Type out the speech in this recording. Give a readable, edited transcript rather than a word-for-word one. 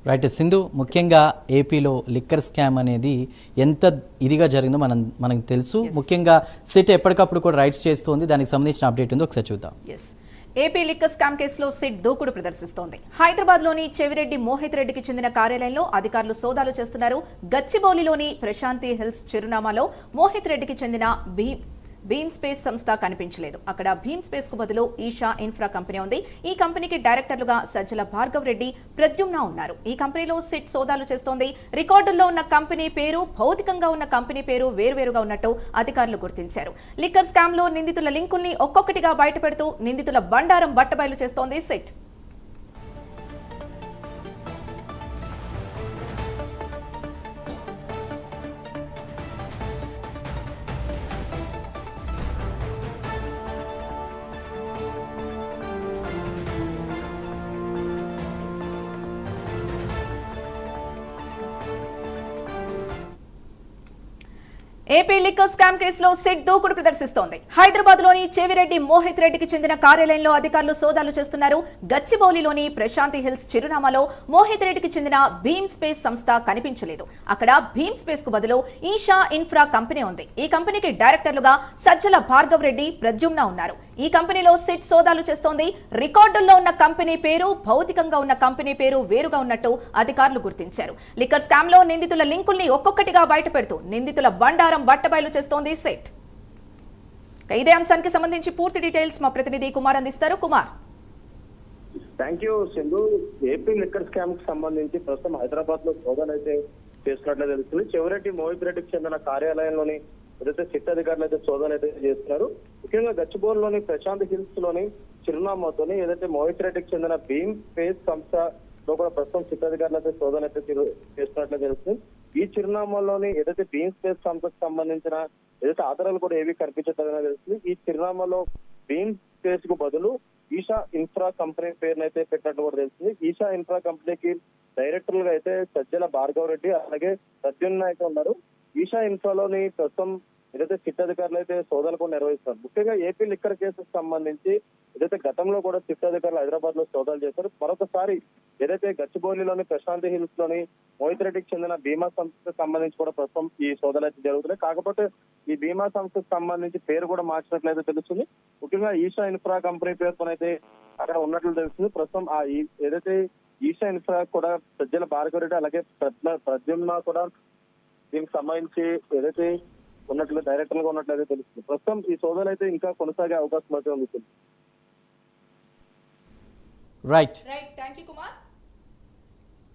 Right Sindhu, ముఖ్యంగా ఏపీలో liquor scam అనేది ఎంత ఇదిగా జరిగిందో మనకు తెలుసు. ముఖ్యంగా సిట్ ఎప్పటికప్పుడు కూడా రైట్స్ చేస్తుంది. దానికి సంబంధించిన అప్డేట్ ఉంది, ఒకసారి చూద్దాం. ఏపీ లిక్కర్ స్కామ్ కేసులో సిట్ దూకుడు ప్రదర్శిస్తోంది. హైదరాబాద్లోని చెవిరెడ్డి మోహిత్ రెడ్డికి చెందిన కార్యాలయంలో అధికారులు సోదాలు చేస్తున్నారు. గచ్చిబౌలిలోని ప్రశాంతి హిల్స్ చిరునామాలో మోహిత్ రెడ్డికి చెందిన భీమ్ స్పేస్ సంస్థ కనిపించలేదు. అక్కడ భీమ్ స్పేస్ కు బదులు ఈషా ఇన్ఫ్రా కంపెనీ ఉంది. ఈ కంపెనీకి డైరెక్టర్లుగా సజ్జల భార్గవ్ రెడ్డి, ప్రద్యుమ్న ఉన్నారు. ఈ కంపెనీలో సిట్ సోదాలు చేస్తోంది. రికార్డుల్లో ఉన్న కంపెనీ పేరు, భౌతికంగా ఉన్న కంపెనీ పేరు వేరువేరుగా ఉన్నట్టు అధికారులు గుర్తించారు. లిక్కర్ స్కామ్ లో నిందితుల లింకుల్ని ఒక్కొక్కటిగా బయటపెడుతూ నిందితుల బండారం బట్టబయలు చేస్తోంది సిట్. ఏపీ లిక్కర్ స్కామ్ కేసులో సిట్ దూకుడు ప్రదర్శిస్తోంది. హైదరాబాద్ లోని చెవిరెడ్డి మోహిత్ రెడ్డికి చెందిన కార్యాలయంలో అధికారులు సోదాలు చేస్తున్నారు. గచ్చిబౌలిలోని ప్రశాంతి హిల్స్ చిరునామాలో మోహిత్ రెడ్డికి చెందిన భీమ్ స్పేస్ సంస్థ కనిపించలేదు. అక్కడ భీమ్ స్పేస్ కు బదులు ఈషా ఇన్ఫ్రా కంపెనీ ఉంది. ఈ కంపెనీకి డైరెక్టర్లుగా సజ్జల భార్గవ్ రెడ్డి, ప్రద్యుమ్న ఉన్నారు. ఈ కంపెనీలో సిట్ సోదాలు చేస్తోంది. రికార్డుల్లో ఉన్న కంపెనీ పేరు, భౌతికంగా ఉన్న కంపెనీ పేరు వేరుగా ఉన్నట్టు అధికారులు గుర్తించారు. లిక్కర్ స్కామ్ లో నిందితుల లింకుల్ని ఒక్కొక్కటిగా బయటపెడుతూ నిందితుల బండారం బట్టబయలు చేస్తోంది సిట్. ఇదే అంశానికి సంబంధించి పూర్తి డీటెయిల్స్ మా ప్రతినిధి కుమార్ అందిస్తారు. Kumar. Thank you Sindhu. AP liquor scam కి సంబంధించి ప్రస్తుతం హైదరాబాద్ లో సోదాలు అయితే చేస్తున్నట్లు తెలుస్తుంది. చెవిరెడ్డి మోహిత్ రెడ్డికి చెందిన కార్యాలయంలోని ఏదైతే సిట్ అధికారులు అయితే సోదాలు అయితే చేస్తున్నారు. ముఖ్యంగా గచ్చిబౌలిలోని ప్రశాంత్ హిల్స్ లోని చిరునామాతోని ఏదైతే మోహిత్ రెడ్డికి చెందిన భీమ్ స్పేస్ సంస్థలో కూడా ప్రస్తుతం సిట్ అధికారులు అయితే సోదాలు అయితే చేస్తున్నట్లు తెలుస్తుంది. ఈ చిరునామాలోని ఏదైతే భీమ్ స్పేస్ సంస్థకు సంబంధించిన ఏదైతే ఆధారాలు కూడా ఏవి కనిపించట్లేదని తెలుస్తుంది. ఈ చిరునామాలో భీమ్ స్పేస్ కు బదులు ఈషా ఇన్ఫ్రా కంపెనీ పేరునైతే పెట్టినట్టు కూడా తెలుస్తుంది. ఈషా ఇన్ఫ్రా కంపెనీకి డైరెక్టర్లుగా అయితే సజ్జల భార్గవ్ రెడ్డి, అలాగే ప్రద్యుమ్న అయితే ఉన్నారు. ఈషా ఇన్ఫ్రాలోని ప్రస్తుతం ఏదైతే సిట్ అధికారులు అయితే సోదాలు కూడా నిర్వహిస్తున్నారు. ముఖ్యంగా ఏపీ లిక్కర్ కేసుకు సంబంధించి ఏదైతే గతంలో కూడా సిట్ అధికారులు హైదరాబాద్ లో సోదాలు చేశారు. మరొకసారి ఏదైతే గచ్చిబౌలిలోని ప్రశాంతి హిల్స్ లోని మోహిత్ రెడ్డికి చెందిన బీమా సంస్థకు సంబంధించి కూడా ప్రస్తుతం ఈ సోదాలు అయితే జరుగుతున్నాయి. కాకపోతే ఈ బీమా సంస్థకు సంబంధించి పేరు కూడా మార్చినట్లయితే తెలుస్తుంది. ముఖ్యంగా ఈషా ఇన్ఫ్రా కంపెనీ పేరుతోనైతే అక్కడ ఉన్నట్లు తెలుస్తుంది. ప్రస్తుతం ఆ ఏదైతే ఈషా ఇన్ఫ్రా కూడా సజ్జల భార్గవ్ రెడ్డి, అలాగే ప్రద్యుమ్న కూడా దీనికి సంబంధించి ఏదైతే ఉన్నట్లు డైరెక్టర్లుగా ఉన్నట్లయితే తెలుస్తుంది. ప్రస్తుతం ఈ సోదాలు అయితే ఇంకా కొనసాగే అవకాశం అయితే ఉంది. Right, thank you Kumar.